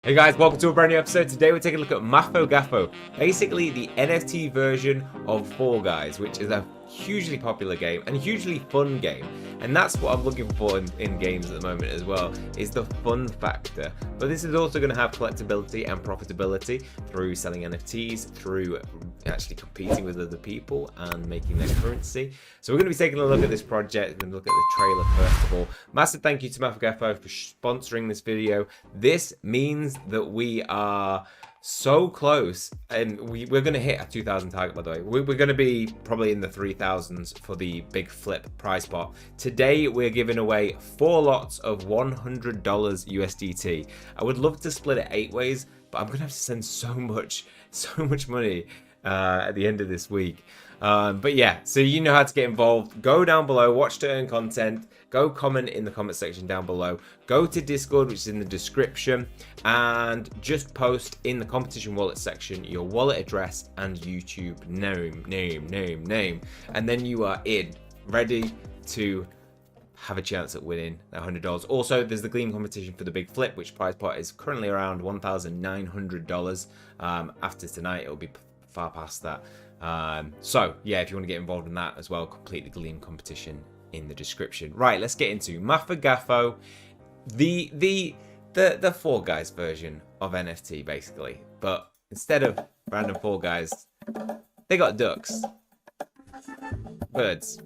Hey guys, welcome to a brand new episode. Today we're taking a look at Mafagafo, basically the NFT version of Fall Guys, which is a hugely popular game and hugely fun game. And that's what I'm looking for in games at the moment as well, is the fun factor. But this is also going to have collectability and profitability through selling NFTs, through actually competing with other people and making their currency. So we're going to be taking a look at this project and look at the trailer first of all. Massive thank you to Mafagafo for sponsoring this video. This means that we are so close, and we're going to hit a 2,000 target, by the way. We're going to be probably in the 3,000s for the big flip prize pot. Today we're giving away 4 lots of $100 USDT. I would love to split it 8 ways, but I'm going to have to send so much money at the end of this week. But yeah, so you know how to get involved. Go down below, watch to earn content, go comment in the comment section down below, go to Discord, which is in the description, and just post in the competition wallet section your wallet address and YouTube name, and then you are ready to have a chance at winning that $100. Also, there's the Gleam competition for the big flip, which prize pot is currently around $1,900. After tonight, it'll be far past that. So yeah, if you want to get involved in that as well, complete the Gleam competition in the description. Right, let's get into Mafagafo, the Fall Guys version of NFT basically, but instead of random Fall Guys, they got ducks, birds,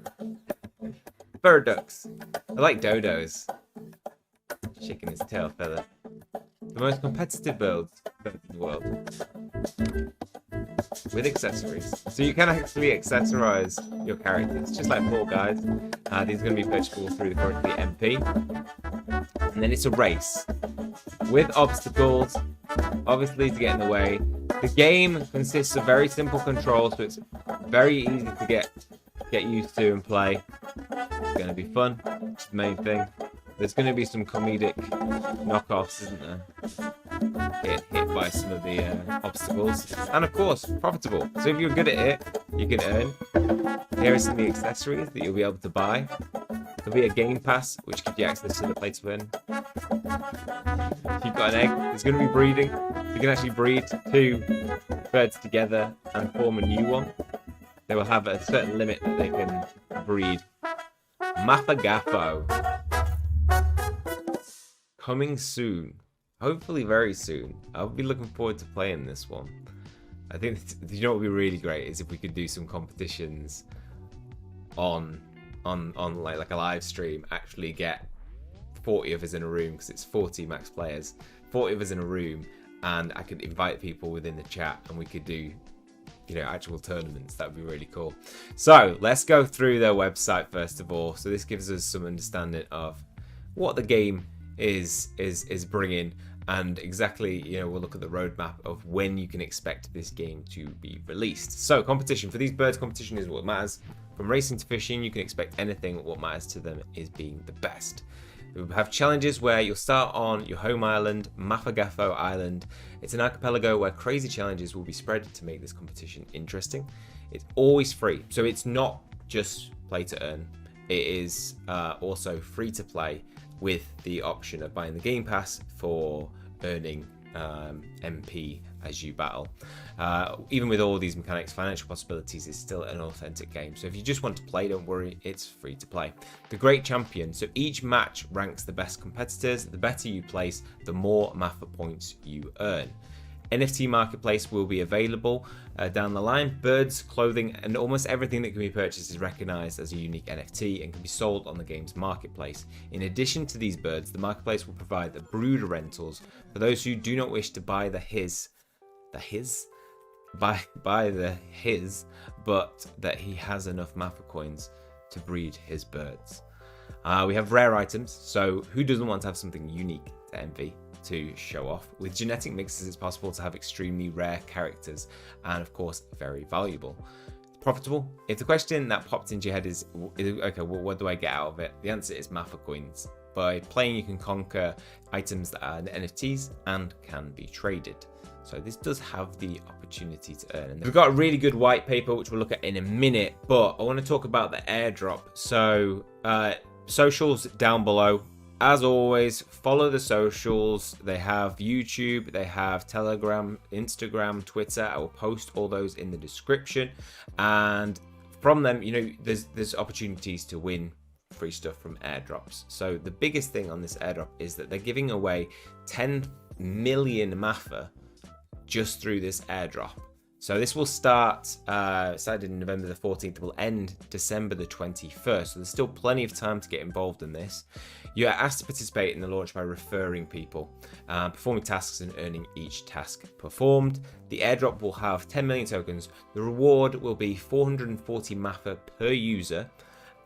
bird ducks. I like dodos, shaking his tail feather. The most competitive birds in the world, with accessories. So you can actually accessorize your characters, just like Fall Guys. These are going to be purchasable through the currency MP. And then it's a race with obstacles, obviously, to get in the way. The game consists of very simple controls, so it's very easy to get used to and play. It's going to be fun, which is the main thing. There's going to be some comedic knockoffs, isn't there? Get hit by some of the obstacles, and of course profitable. So if you're good at it, you can earn. Here are some of the accessories that you'll be able to buy. There'll be a game pass which gives you access to the play to win. If you've got an egg, there's going to be breeding. You can actually breed 2 birds together and form a new one. They will have a certain limit that they can breed. Mafagafo, coming soon. Hopefully very soon. I'll be looking forward to playing this one. I think, you know what would be really great is if we could do some competitions on like a live stream, actually get 40 of us in a room, because it's 40 max players, 40 of us in a room, and I could invite people within the chat and we could do, you know, actual tournaments. That would be really cool. So let's go through their website first of all. So this gives us some understanding of what the game is bringing, and exactly, you know, we'll look at the roadmap of when you can expect this game to be released. So competition for these birds, competition is what matters. From racing to fishing, you can expect anything. What matters to them is being the best. We have challenges where you'll start on your home island, Mafagafo Island. It's an archipelago where crazy challenges will be spread to make this competition interesting. It's always free, so it's not just play to earn. It is also free to play, with the option of buying the game pass for earning MP as you battle. Even with all these mechanics, financial possibilities, is still an authentic game. So if you just want to play, don't worry, it's free to play. The Great Champion. So each match ranks the best competitors. The better you place, the more Mafa points you earn. NFT marketplace will be available down the line. Birds, clothing, and almost everything that can be purchased is recognized as a unique NFT and can be sold on the game's marketplace. In addition to these birds, the marketplace will provide the brooder rentals for those who do not wish to buy the his, but that he has enough Mafa coins to breed his birds. We have rare items, so who doesn't want to have something unique to envy to show off? With genetic mixes, it's possible to have extremely rare characters, and of course very valuable. Profitable. If the question that popped into your head is okay, well, what do I get out of it? The answer is Mafa coins. By playing, you can conquer items that are NFTs and can be traded. So this does have the opportunity to earn. And we've got a really good white paper, which we'll look at in a minute, but I want to talk about the airdrop. So socials down below. as always, follow the socials. They have YouTube, they have Telegram, Instagram, Twitter. I will post all those in the description. And from them, you know, there's opportunities to win free stuff from airdrops. So the biggest thing on this airdrop is that they're giving away 10 million Mafa just through this airdrop. So this will started in November the 14th, will end December the 21st. So there's still plenty of time to get involved in this. You are asked to participate in the launch by referring people, performing tasks and earning each task performed. The airdrop will have 10 million tokens. The reward will be 440 Mafa per user.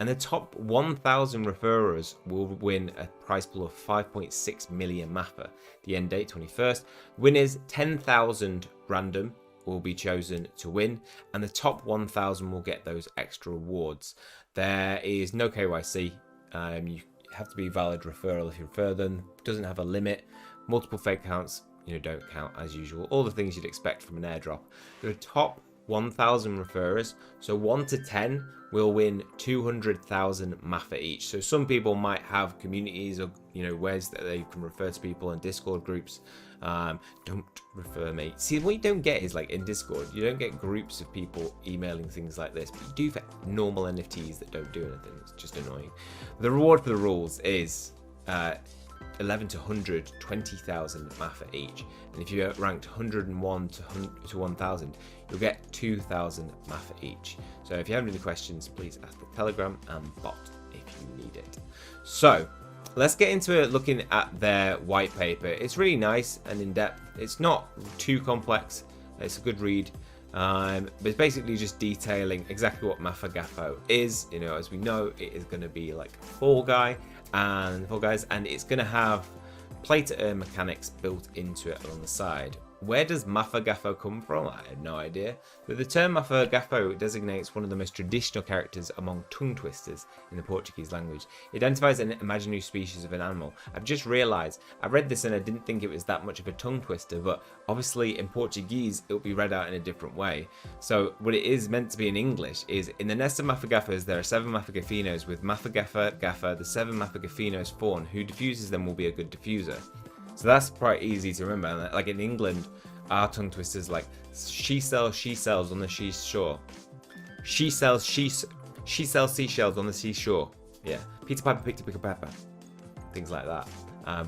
And the top 1,000 referrers will win a prize pool of 5.6 million Mafa. The end date, 21st. Winners, 10,000 random will be chosen to win, and the top 1,000 will get those extra rewards. There is no KYC. You have to be a valid referral if you refer them. Doesn't have a limit. Multiple fake accounts, you know, don't count as usual. All the things you'd expect from an airdrop. The top 1,000 referrers, so 1 to 10 will win 200,000 Mafa each. So some people might have communities or, you know, ways that they can refer to people in Discord groups. Don't refer me. See, what you don't get is, like, in Discord, you don't get groups of people emailing things like this, but you do for normal NFTs that don't do anything. It's just annoying. The reward for the rules is 11 to 100, 20,000 Mafa each. And if you're ranked 101 to 1,000, you'll get 2,000 Mafa each. So if you have any questions, please ask the Telegram and bot if you need it. So let's get into it, looking at their white paper. It's really nice and in-depth. It's not too complex. It's a good read. But it's basically just detailing exactly what Mafagafo is. You know, as we know, it is going to be like Fall Guys, and it's going to have play to earn mechanics built into it along the side. Where does Mafagafo come from? I have no idea. But the term Mafagafo designates one of the most traditional characters among tongue twisters in the Portuguese language. It identifies an imaginary species of an animal. I've just realised, I read this and I didn't think it was that much of a tongue twister, but obviously in Portuguese it will be read out in a different way. So what it is meant to be in English is, in the nest of Mafagafos there are 7 Mafagafinos. With Mafagafa, the 7 Mafagafinos spawn. Who diffuses them will be a good diffuser. So that's quite easy to remember. Like in England, our tongue twisters like she sells on the seashore. She sells seashells on the seashore. Yeah, Peter Piper picked a pick a pepper. Things like that.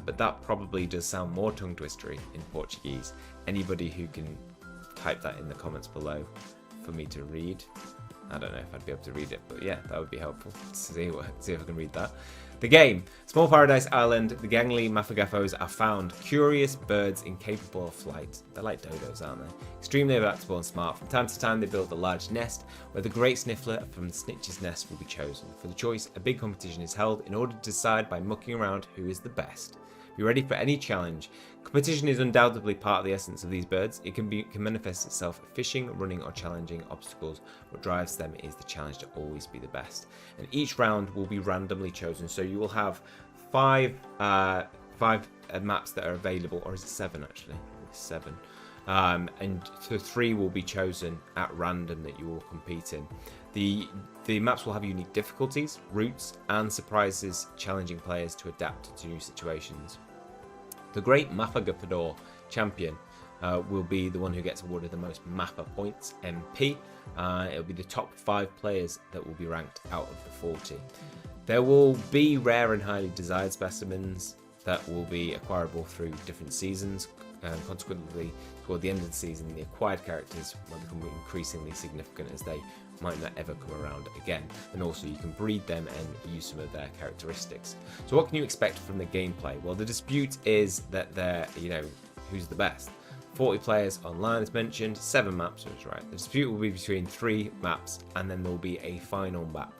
But that probably does sound more tongue twistery in Portuguese. Anybody who can type that in the comments below for me to read. I don't know if I'd be able to read it, but yeah, that would be helpful. See if I can read that. The game. Small Paradise Island, the gangly Mafagafos are found. Curious birds incapable of flight. They're like dodos, aren't they? Extremely adaptable and smart. From time to time, they build a large nest where the great sniffler from the snitch's nest will be chosen. For the choice, a big competition is held in order to decide by mucking around who is the best. Be ready for any challenge. Competition is undoubtedly part of the essence of these birds. It can manifest itself fishing, running, or challenging obstacles. What drives them is the challenge to always be the best. And each round will be randomly chosen. So you will have five maps that are available, or is it 7 actually? It's 7. And so 3 will be chosen at random that you will compete in. The maps will have unique difficulties, routes, and surprises, challenging players to adapt to new situations. The great Mafagafo champion will be the one who gets awarded the most Mafa points, MP. It'll be the top 5 players that will be ranked out of the 40. There will be rare and highly desired specimens that will be acquirable through different seasons. Consequently, toward the end of the season, the acquired characters will become increasingly significant, as they might not ever come around again. And also you can breed them and use some of their characteristics. So what can you expect from the gameplay? Well, the dispute is that they're, you know, who's the best? 40 players online as mentioned, 7 maps, which is right. The dispute will be between 3 maps, and then there will be a final map.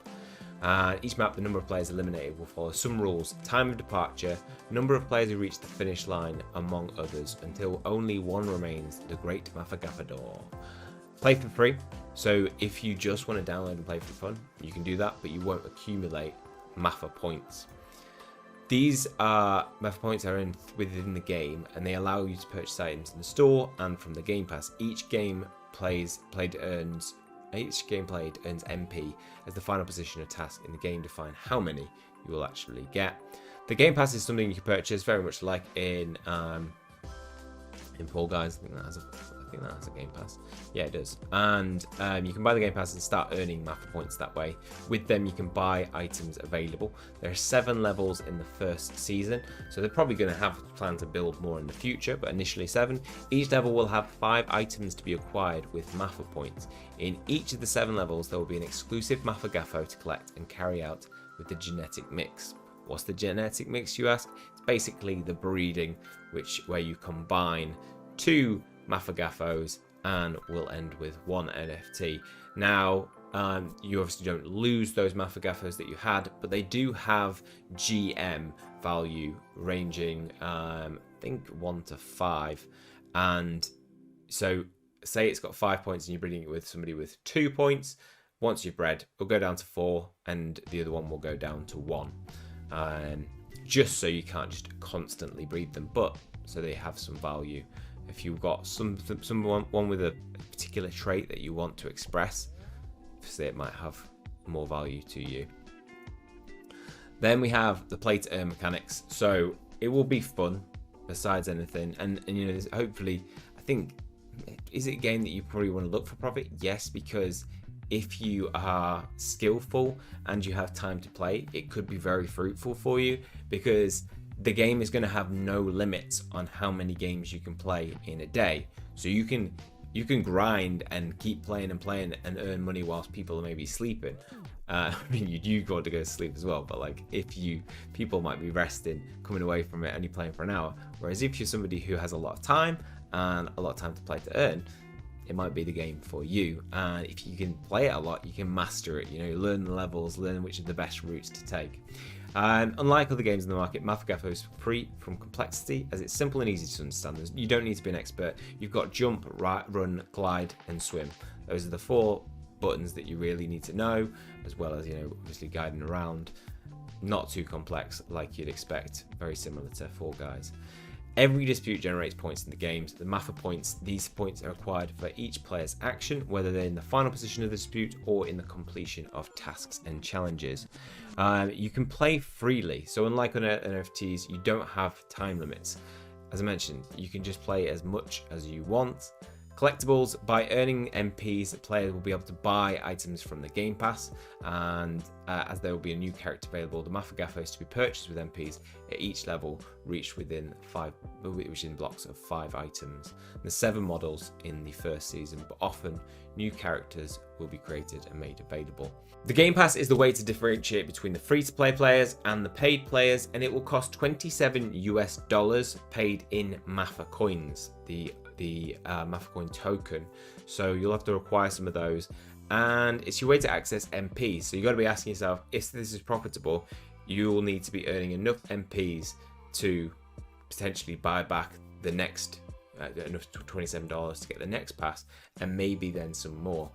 Each map, the number of players eliminated will follow some rules: time of departure, number of players who reach the finish line, among others, until only one remains, the great Mafagafo. Play for free, so if you just want to download and play for fun, you can do that, but you won't accumulate Mafa points. These Mafa points are within the game, and they allow you to purchase items in the store and from the Game Pass. Each game played earns MP as the final position of task in the game. Define how many you will actually get. The Game Pass is something you can purchase very much like in Fall Guys. I think that has a Game Pass. Yeah, it does. And you can buy the Game Pass and start earning Maffa points that way. With them, you can buy items available. There are 7 levels in the first season, so they're probably going to have plan to build more in the future, but initially 7. Each level will have 5 items to be acquired with Maffa points. In each of the 7 levels, there will be an exclusive Mafagafo to collect and carry out with the genetic mix. What's the genetic mix, you ask? It's basically the breeding, where you combine 2 Mafagafos and will end with 1 NFT. Now, you obviously don't lose those Mafagafos that you had, but they do have GM value ranging, I think 1 to 5. And so, say it's got 5 points and you're breeding it with somebody with 2 points. Once you've bred, it'll go down to 4, and the other one will go down to 1. Just so you can't just constantly breed them, but so they have some value. If you've got someone with a particular trait that you want to express, say it might have more value to you. Then we have the play to earn mechanics. So it will be fun besides anything, and you know, hopefully, I think, is it a game that you probably want to look for profit? Yes, because if you are skillful and you have time to play, it could be very fruitful for you, because the game is going to have no limits on how many games you can play in a day. So you can grind and keep playing and earn money whilst people are maybe sleeping. I mean, you do got to go to sleep as well, but like people might be resting, coming away from it, only playing for an hour. Whereas if you're somebody who has a lot of time and a lot of time to play to earn, it might be the game for you. And if you can play it a lot, you can master it. You know, learn the levels, learn which are the best routes to take. Unlike other games in the market, Mafagafo is free from complexity, as it's simple and easy to understand. You don't need to be an expert. You've got jump, run, glide, and swim. Those are the 4 buttons that you really need to know, as well as, you know, obviously guiding around. Not too complex like you'd expect, very similar to Fall Guys. Every dispute generates points in the games. The Maffa points, these points are acquired for each player's action, whether they're in the final position of the dispute or in the completion of tasks and challenges. You can play freely, so unlike on NFTs, you don't have time limits. As I mentioned, you can just play as much as you want. Collectibles: by earning MPs, the player will be able to buy items from the Game Pass, and as there will be a new character available, the Mafagafos to be purchased with MPs at each level reach within blocks of 5 items. There's 7 models in the first season, but often new characters will be created and made available. The Game Pass is the way to differentiate between the free-to-play players and the paid players, and it will cost $27 US paid in Maffa coins, the Maffa coin token. So you'll have to acquire some of those, and it's your way to access MPs. So you got to be asking yourself, if this is profitable, you will need to be earning enough MPs to potentially buy back the next enough $27 to get the next pass, and maybe then some more.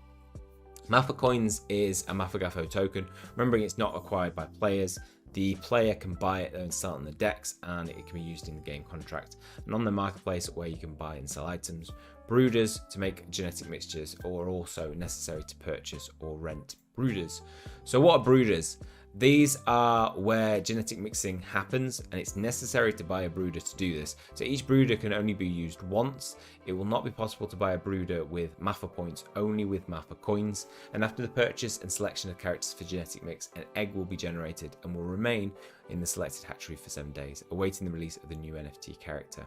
Maffa coins is a Mafagafo token. Remembering it's not acquired by players. The player can buy it and sell it on the decks, and it can be used in the game contract. And on the marketplace, where you can buy and sell items, brooders to make genetic mixtures are also necessary to purchase or rent brooders. So what are brooders? These are where genetic mixing happens, and it's necessary to buy a brooder to do this. So each brooder can only be used once. It will not be possible to buy a brooder with Maffa points, only with Maffa coins. And after the purchase and selection of characters for genetic mix, an egg will be generated and will remain in the selected hatchery for 7 days, awaiting the release of the new NFT character.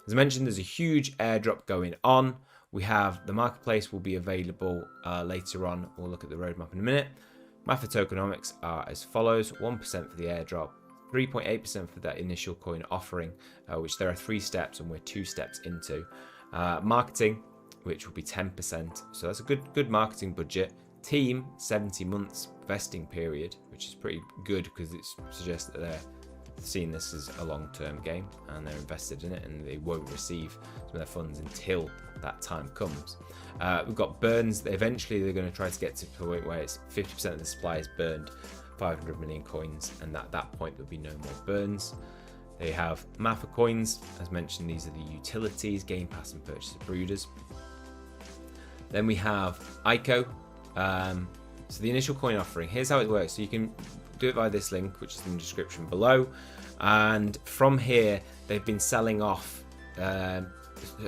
As I mentioned, there's a huge airdrop going on. We have the marketplace will be available later on. We'll look at the roadmap in a minute. Maffa tokenomics are as follows: 1% for the airdrop, 3.8% for that initial coin offering, which there are 3 steps and we're 2 steps into. Marketing, which will be 10%, so that's a good marketing budget. Team, 70 months vesting period, which is pretty good because it suggests that they're seeing this as a long-term game and they're invested in it, and they won't receive some of their funds until that time comes. We've got burns. Eventually they're going to try to get to the point where it's 50% of the supply is burned, 500 million coins, and at that point there'll be no more burns. They have Maffa coins. As mentioned, these are the utilities, Game Pass and purchase of brooders. Then we have ICO. So the initial coin offering, here's how it works. So you can do it via this link, which is in the description below. And from here, they've been selling off a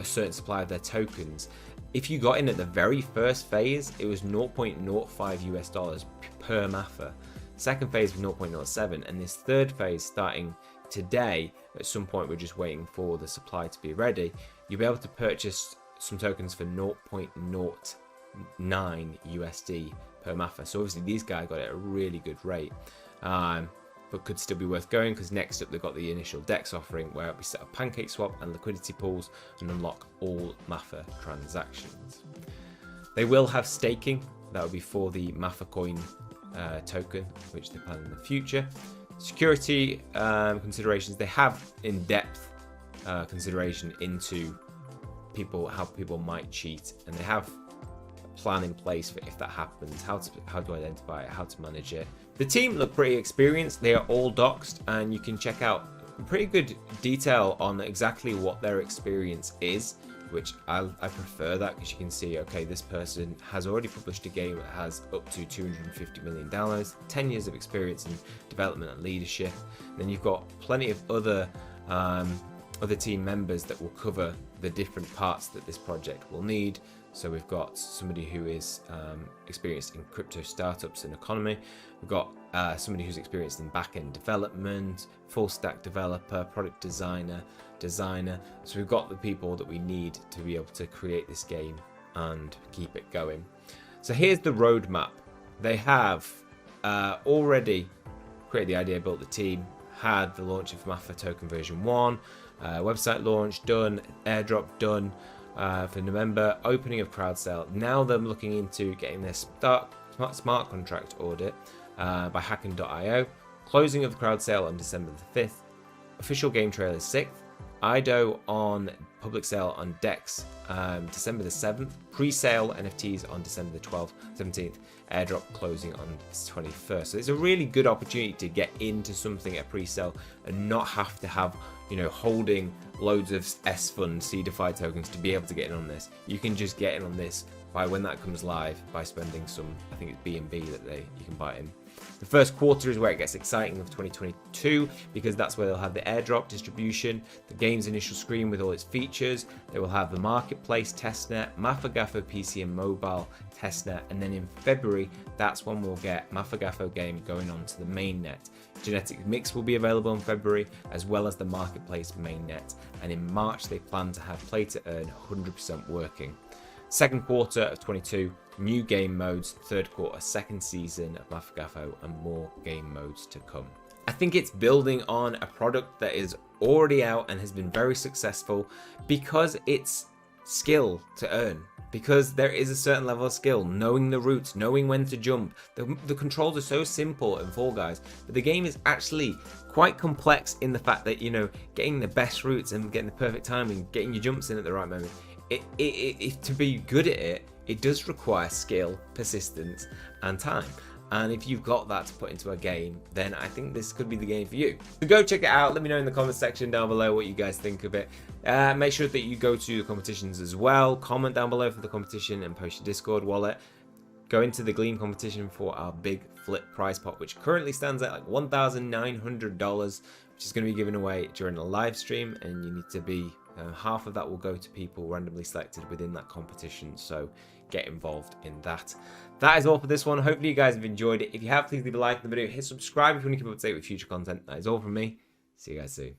certain supply of their tokens. If you got in at the very first phase, it was $0.05 US per Mafa. Second phase was 0.07, and this third phase starting today, at some point we're just waiting for the supply to be ready, you'll be able to purchase some tokens for 0.09 USD per Mafa. So obviously these guys got it at a really good rate, but could still be worth going, because next up they've got the initial DEX offering where we set up pancake swap and liquidity pools and unlock all Mafa transactions. They will have staking, that will be for the Mafa coin token, which they plan in the future. Security considerations, they have in-depth consideration into how people might cheat, and they have a plan in place for if that happens, how to identify it, how to manage it. The team look pretty experienced. They are all doxed, and you can check out pretty good detail on exactly what their experience is, which I prefer that, because you can see, okay, this person has already published a game that has up to $250 million, 10 years of experience in development and leadership. And then you've got plenty of other team members that will cover the different parts that this project will need. So we've got somebody who is experienced in crypto startups and economy. We've got somebody who's experienced in back-end development, full stack developer, product designer. So we've got the people that we need to be able to create this game and keep it going. So here's the roadmap. They have already created the idea, built the team, had the launch of Mafa token version 1, website launch done, airdrop done for November, opening of crowd sale. Now they're looking into getting their smart contract audit by hacking.io, closing of the crowd sale on December the 5th, official game trailer 6th, IDO on public sale on DEX December the 7th, pre-sale NFTs on December the 12th, 17th, airdrop closing on the 21st. So it's a really good opportunity to get into something at pre-sale and not have to have, holding loads of S-Fund CeDeFi tokens to be able to get in on this. You can just get in on this by when that comes live by spending some, I think it's BNB that you can buy in. The first quarter is where it gets exciting of 2022, because that's where they'll have the airdrop distribution, the game's initial screen with all its features. They will have the marketplace testnet, Mafagafo PC and mobile testnet, and then in February, that's when we'll get Mafagafo game going on to the mainnet. Genetic Mix will be available in February, as well as the marketplace mainnet, and in March they plan to have play to earn 100% working. Second quarter of 22, new game modes. Third quarter, second season of Mafagafo, and more game modes to come. I think it's building on a product that is already out and has been very successful, because it's skill to earn. Because there is a certain level of skill, knowing the routes, knowing when to jump. The controls are so simple in Fall Guys, but the game is actually quite complex in the fact that, getting the best routes and getting the perfect timing, getting your jumps in at the right moment. To be good at it, it does require skill, persistence, and time. And if you've got that to put into a game, then I think this could be the game for you. So go check it out. Let me know in the comment section down below what you guys think of it. Make sure that you go to the competitions as well. Comment down below for the competition and post your Discord wallet. Go into the Gleam competition for our big flip prize pot, which currently stands at like $1,900, which is going to be given away during a live stream, and you need to be half of that will go to people randomly selected within that competition, so get involved in that. That is all for this one. Hopefully you guys have enjoyed it. If you have, please leave a like in the video, hit subscribe if you want to keep up to date with future content. That is all from me. See you guys soon.